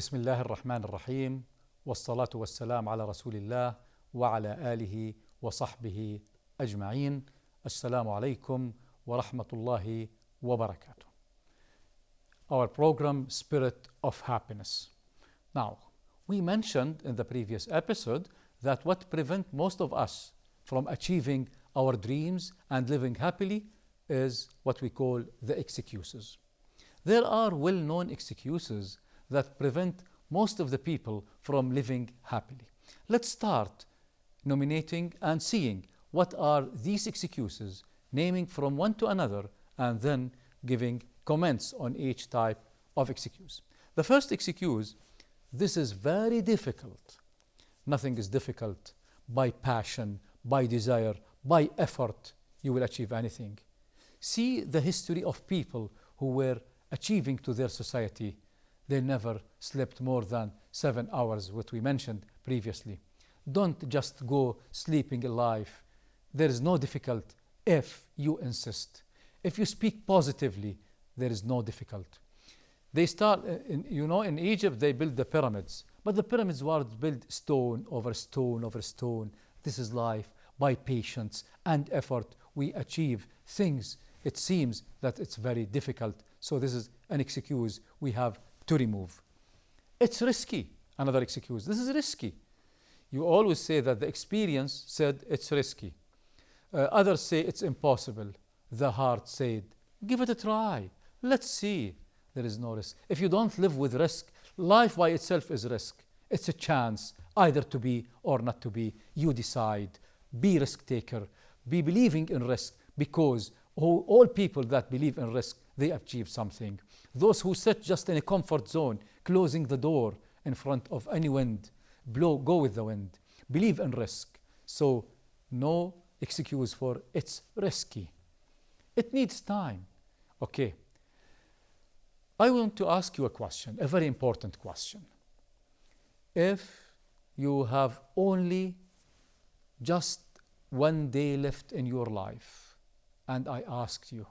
بسم الله الرحمن الرحيم والصلاة والسلام على رسول الله وعلى آله وصحبه أجمعين. السلام عليكم ورحمة الله وبركاته. Our program Spirit of Happiness. Now, we mentioned in the previous episode that what prevents most of us from achieving our dreams and living happily is what we call the excuses. There are well-known excuses that prevent most of the people from living happily. Let's start nominating and seeing what are these excuses, naming from one to another, and then giving comments on each type of excuse. The first excuse, this is very difficult. Nothing is difficult. By passion, by desire, by effort, you will achieve anything. See the history of people who were achieving to their society. They never slept more than 7 hours, what we mentioned previously. Don't just go sleeping in life. There is no difficult if you insist. If you speak positively, there is no difficult. They start, in Egypt, they built the pyramids. But the pyramids were built stone over stone over stone. This is life. By patience and effort, we achieve things. It seems that it's very difficult. So this is an excuse we have to remove. It's risky. Another excuse. This is risky. You always say that the experience said it's risky. Others say it's impossible. The heart said, give it a try. Let's see. There is no risk. If you don't live with risk, life by itself is risk. It's a chance either to be or not to be. You decide. Be risk taker. Be believing in risk, because all people that believe in risk, they achieve something. Those who sit just in a comfort zone, closing the door in front of any wind, go with the wind. Believe in risk. So no excuse for it's risky. It needs time. Okay. I want to ask you a question, a very important question. If you have only just 1 day left in your life, and I asked you,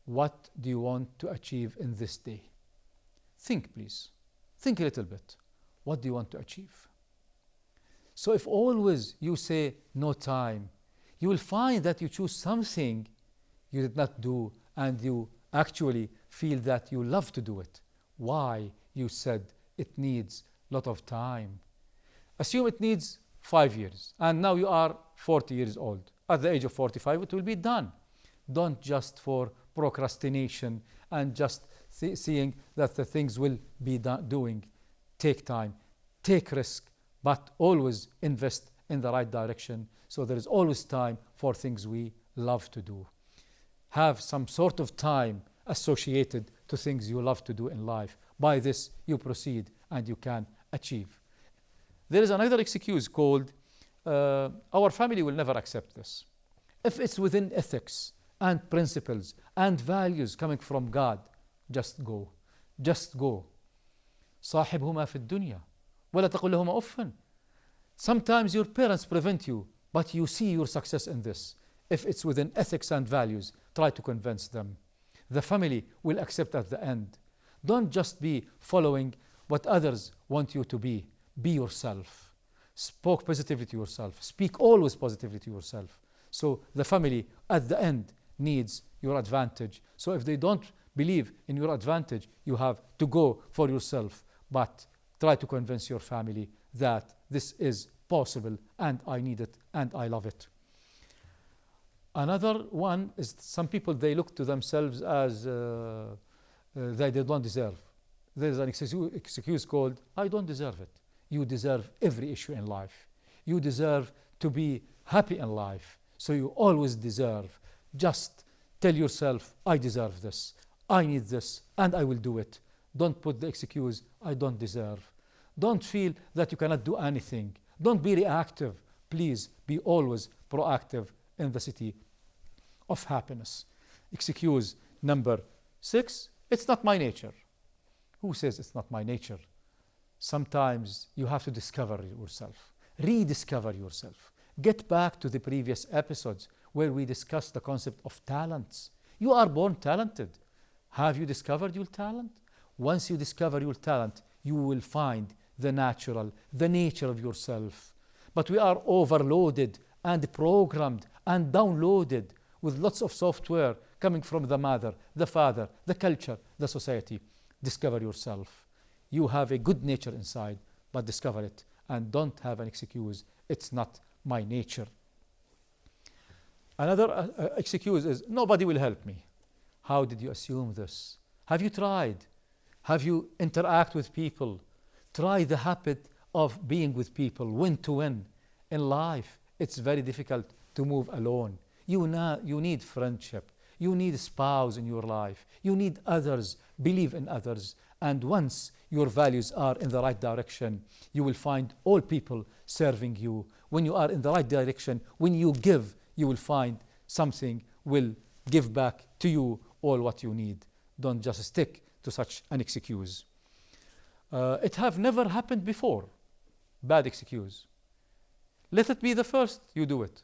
what do you want to achieve in this day? Think, please. Think a little bit. What do you want to achieve? So if always you say no time, you will find that you choose something you did not do, and you actually feel that you love to do it. Why? You said it needs a lot of time. Assume it needs 5 years, and now you are 40 years old. At the age of 45, it will be done. Don't just for procrastination and just seeing that the things will be doing. Take time, take risk, but always invest in the right direction. So there is always time for things we love to do. Have some sort of time associated to things you love to do in life. By this, you proceed and you can achieve. There is another excuse called, our family will never accept this. If it's within ethics and principles and values coming from God, just go. Just go. صاحبهما في الدنيا ولا تقل لهما أف. Sometimes your parents prevent you, but you see your success in this. If it's within ethics and values, try to convince them. The family will accept at the end. Don't just be following what others want you to be. Be yourself. Speak positively to yourself. Speak always positively to yourself. So the family at the end needs your advantage. So if they don't believe in your advantage, you have to go for yourself. But try to convince your family that this is possible and I need it and I love it. Another one is some people, they look to themselves as they don't deserve. There is an excuse called, I don't deserve it. You deserve every issue in life. You deserve to be happy in life. So you always deserve. Just tell yourself, I deserve this. I need this and I will do it. Don't put the excuse, I don't deserve. Don't feel that you cannot do anything. Don't be reactive. Please be always proactive in the city of happiness. Excuse number 6, it's not my nature. Who says it's not my nature? Sometimes you have to discover yourself, rediscover yourself. Get back to the previous episodes where we discussed the concept of talents. You are born talented. Have you discovered your talent? Once you discover your talent, you will find the natural, the nature of yourself. But we are overloaded and programmed and downloaded with lots of software coming from the mother, the father, the culture, the society. Discover yourself. You have a good nature inside, but discover it and don't have an excuse. It's not my nature. Another excuse is, nobody will help me. How did you assume this? Have you tried? Have you interact with people? Try the habit of being with people, win to win. In life, it's very difficult to move alone. You need friendship. You need a spouse in your life. You need others. Believe in others. And once your values are in the right direction, you will find all people serving you. When you are in the right direction, when you give, you will find something will give back to you all what you need. Don't just stick to such an excuse. It have never happened before. Bad excuse. Let it be the first you do it.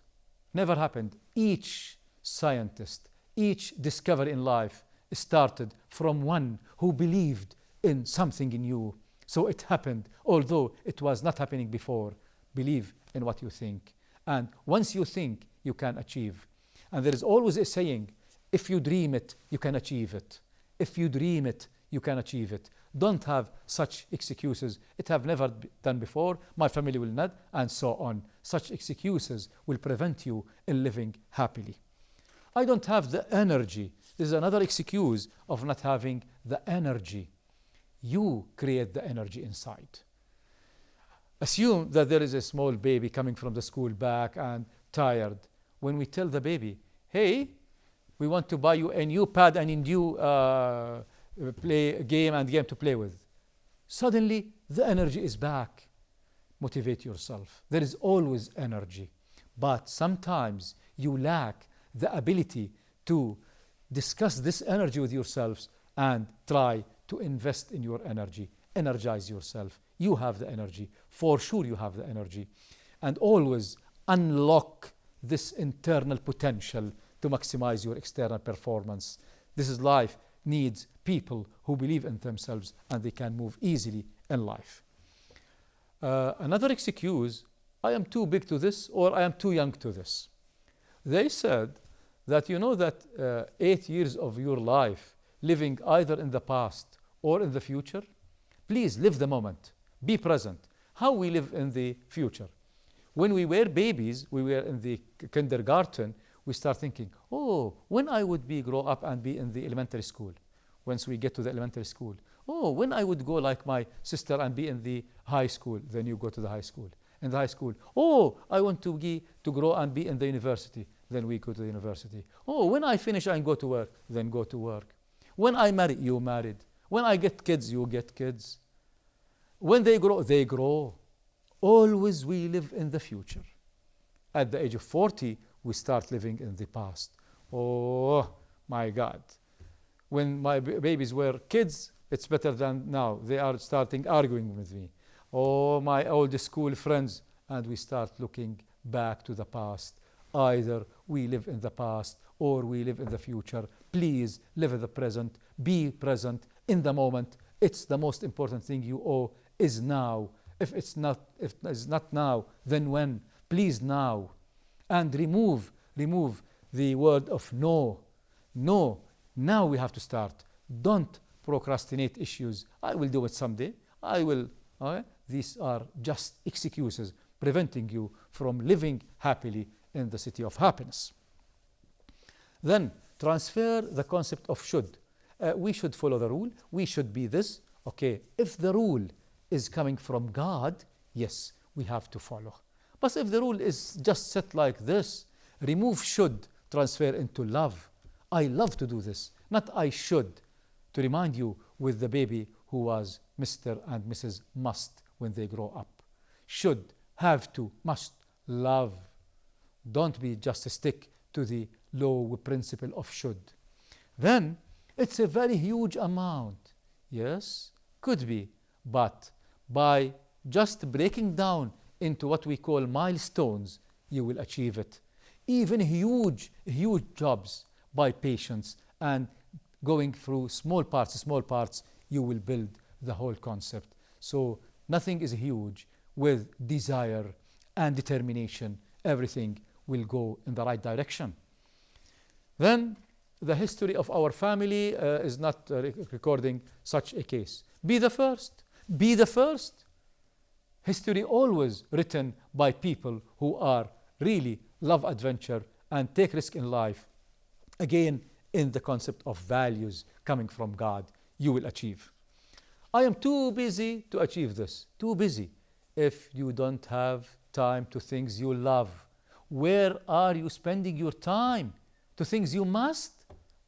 Never happened. Each scientist, each discovery in life started from one who believed in something in you. So it happened, although it was not happening before. Believe in what you think. And once you think, you can achieve. And there is always a saying, if you dream it, you can achieve it. If you dream it, you can achieve it. Don't have such excuses. It have never done before. My family will not, and so on. Such excuses will prevent you in living happily. I don't have the energy. This is another excuse of not having the energy. You create the energy inside. Assume that there is a small baby coming from the school back and tired. When we tell the baby, hey, we want to buy you a new pad and a new game to play with. Suddenly, the energy is back. Motivate yourself. There is always energy. But sometimes you lack the ability to discuss this energy with yourselves and try to invest in your energy. Energize yourself. You have the energy. For sure you have the energy. And always unlock this internal potential to maximize your external performance. This is life needs people who believe in themselves and they can move easily in life. Another excuse, I am too big to this or I am too young to this. They said that 8 years of your life living either in the past or in the future, please live the moment, be present. How we live in the future? When we were babies, we were in the kindergarten, we start thinking, oh, when I would grow up and be in the elementary school. Once we get to the elementary school, oh, when I would go like my sister and be in the high school, then you go to the high school. In the high school, oh, I want to grow and be in the university, then we go to the university. Oh, when I finish and go to work, then go to work. When I marry, you married. When I get kids, you get kids. When they grow, they grow. Always we live in the future. At the age of 40, we start living in the past. Oh, my God. When my babies were kids, it's better than now. They are starting arguing with me. Oh, my old school friends. And we start looking back to the past. Either we live in the past or we live in the future. Please live in the present. Be present in the moment. It's the most important thing you owe is now. If it's not now, then when? Please now. And remove the word of no. No. Now we have to start. Don't procrastinate issues. I will do it someday. I will. These are just excuses preventing you from living happily in the city of happiness. Then transfer the concept of should. We should follow the rule. We should be this. Okay, if the rule is coming from God, yes, we have to follow. But if the rule is just set like this, remove should, transfer into love. I love to do this, not I should. To remind you with the baby who was Mr. and Mrs. Must when they grow up. Should, have to, must, love. Don't be just a stick to the low principle of should. Then it's a very huge amount. Yes, could be, but by just breaking down into what we call milestones, you will achieve it. Even huge jobs by patience and going through small parts, you will build the whole concept. So nothing is huge. With desire and determination, everything will go in the right direction. Then the history of our family is not recording such a case. Be the first. Be the first. History always written by people who are really love adventure and take risk in life. Again, in the concept of values coming from God, you will achieve. I am too busy to achieve this. Too busy. If you don't have time to things you love, where are you spending your time? To things you must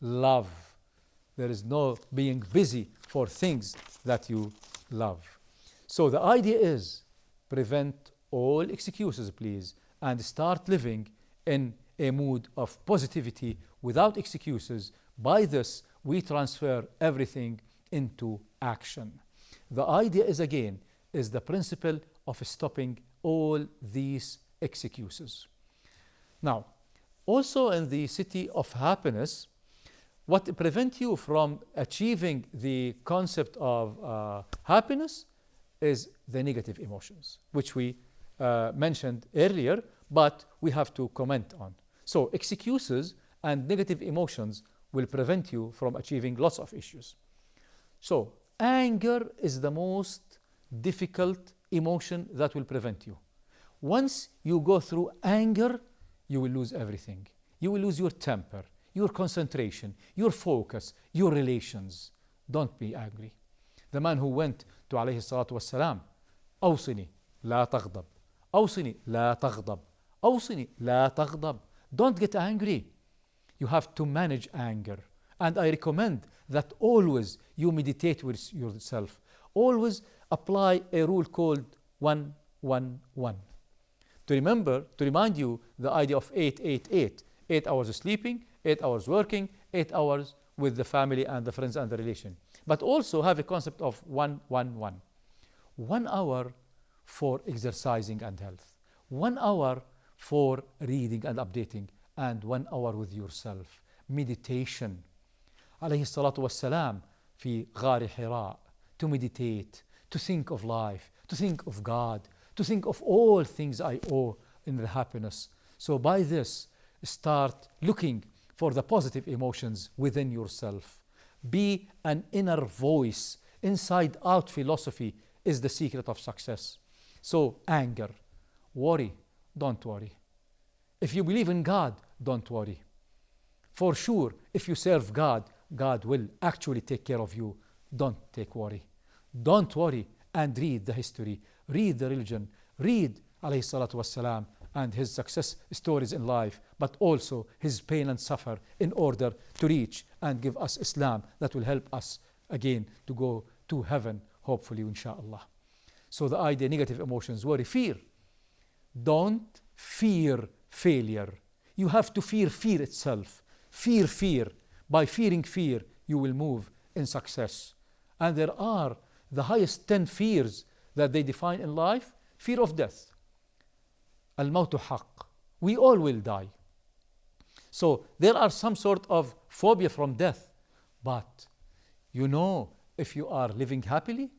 love. There is no being busy for things that you love. So the idea is prevent all excuses, please, and start living in a mood of positivity without excuses. By this, we transfer everything into action. The idea is, again, is the principle of stopping all these excuses. Now, also in the city of happiness, what prevents you from achieving the concept of happiness is the negative emotions, which we mentioned earlier, but we have to comment on. So excuses and negative emotions will prevent you from achieving lots of issues. So anger is the most difficult emotion that will prevent you. Once you go through anger, you will lose everything. You will lose your temper, your concentration, your focus, your relations. Don't be angry. The man who went to عليه الصلاة والسلام, أوصني لا تغضب, أوصني لا تغضب, أوصني لا تغضب. Don't get angry. You have to manage anger. And I recommend that always you meditate with yourself. Always apply a rule called 1-1-1. To remind you the idea of 8-8-8. 8 hours sleeping, 8 hours working, 8 hours with the family and the friends and the relation. But also have a concept of 1-1-1. 1 hour for exercising and health. 1 hour for reading and updating. And 1 hour with yourself. Meditation. عليه الصلاة والسلام في غار حراء. To meditate, to think of life, to think of God, to think of all things I owe in the happiness. So by this, start looking for the positive emotions within yourself. Be an inner voice. Inside out philosophy is the secret of success. So anger, worry, don't worry. If you believe in God, don't worry. For sure, if you serve God, God will actually take care of you. Don't take worry. Don't worry and read the history. Read the religion. Read alayhi salatu wassalam and his success stories in life, but also his pain and suffer in order to reach and give us Islam that will help us again to go to heaven, hopefully, inshallah. So the idea, negative emotions, worry, fear. Don't fear failure. You have to fear fear itself. Fear fear. By fearing fear, you will move in success. And there are the highest 10 fears that they define in life. Fear of death. Al-mawtu haqq. We all will die. So there are some sort of phobia from death. But you know, if you are living happily,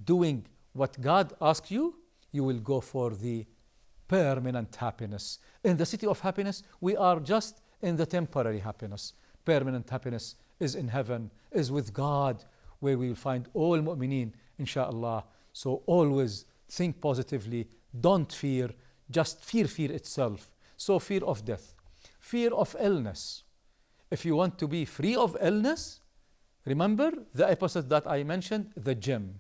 doing what God asks you, you will go for the permanent happiness. In the city of happiness, we are just in the temporary happiness. Permanent happiness is in heaven, is with God, where we will find all mu'mineen, inshallah. So always think positively, don't fear, just fear fear itself. So fear of death, fear of illness. If you want to be free of illness, remember the episode that I mentioned, the gym.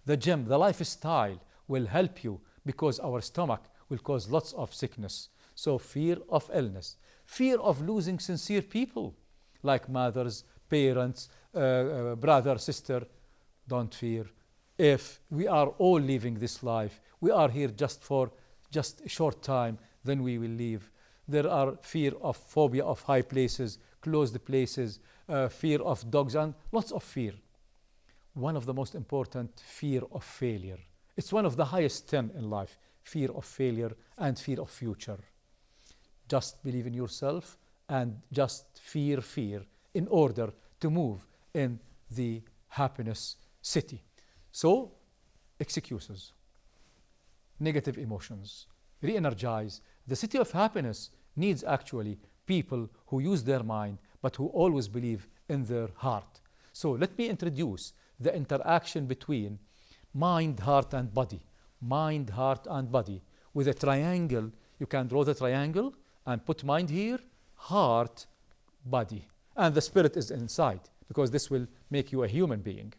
The gym, the lifestyle will help you because our stomach will cause lots of sickness. So fear of illness, fear of losing sincere people like mothers, parents, brother, sister. Don't fear. If we are all leaving this life, we are here just for just a short time, then we will leave. There are fear of phobia of high places, closed places, fear of dogs, and lots of fear. One of the most important, fear of failure. It's one of the highest 10 in life. Fear of failure and fear of future. Just believe in yourself and just fear fear in order to move in the happiness city. So excuses, negative emotions, re-energize. The city of happiness needs actually people who use their mind but who always believe in their heart. So let me introduce the interaction between mind, heart, and body. Mind, heart, and body. With a triangle, you can draw the triangle and put mind here, heart, body. And the spirit is inside, because this will make you a human being.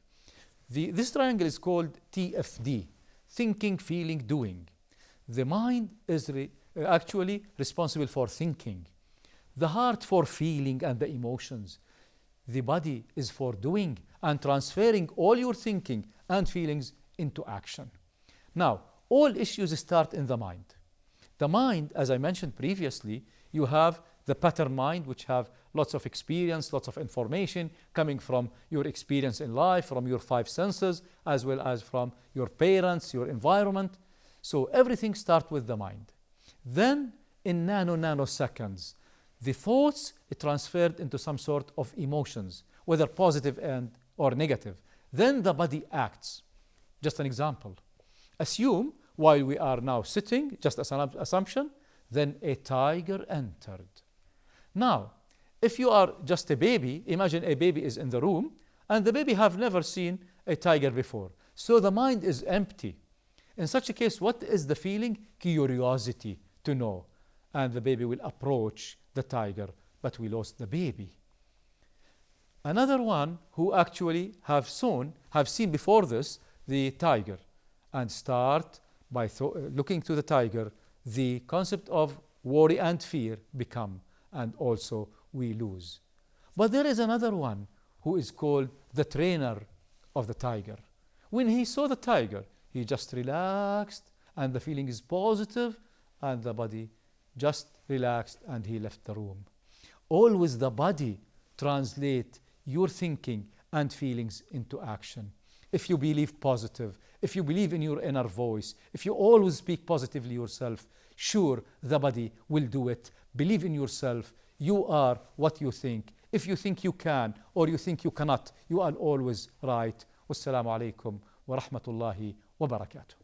This triangle is called TFD, thinking, feeling, doing. The mind is actually responsible for thinking. The heart for feeling and the emotions. The body is for doing and transferring all your thinking and feelings into action. Now, all issues start in the mind. The mind, as I mentioned previously, you have the pattern mind, which have lots of experience, lots of information coming from your experience in life, from your five senses, as well as from your parents, your environment. So everything starts with the mind. Then, in nanoseconds, the thoughts are transferred into some sort of emotions, whether positive or negative. Then the body acts. Just an example. Assume while we are now sitting, just as an assumption, then a tiger entered. Now, if you are just a baby, imagine a baby is in the room and the baby have never seen a tiger before. So the mind is empty. In such a case, what is the feeling? Curiosity to know. And the baby will approach the tiger, but we lost the baby. Another one who actually have seen before this the tiger and start by looking to the tiger, the concept of worry and fear become, and also we lose. But there is another one who is called the trainer of the tiger. When he saw the tiger, he just relaxed and the feeling is positive and the body just relaxed and he left the room. Always the body translate your thinking and feelings into action. If you believe positive, if you believe in your inner voice, if you always speak positively yourself, sure, the body will do it. Believe in yourself. You are what you think. If you think you can or you think you cannot, you are always right. Wassalamu alaikum wa rahmatullahi wa barakatuh.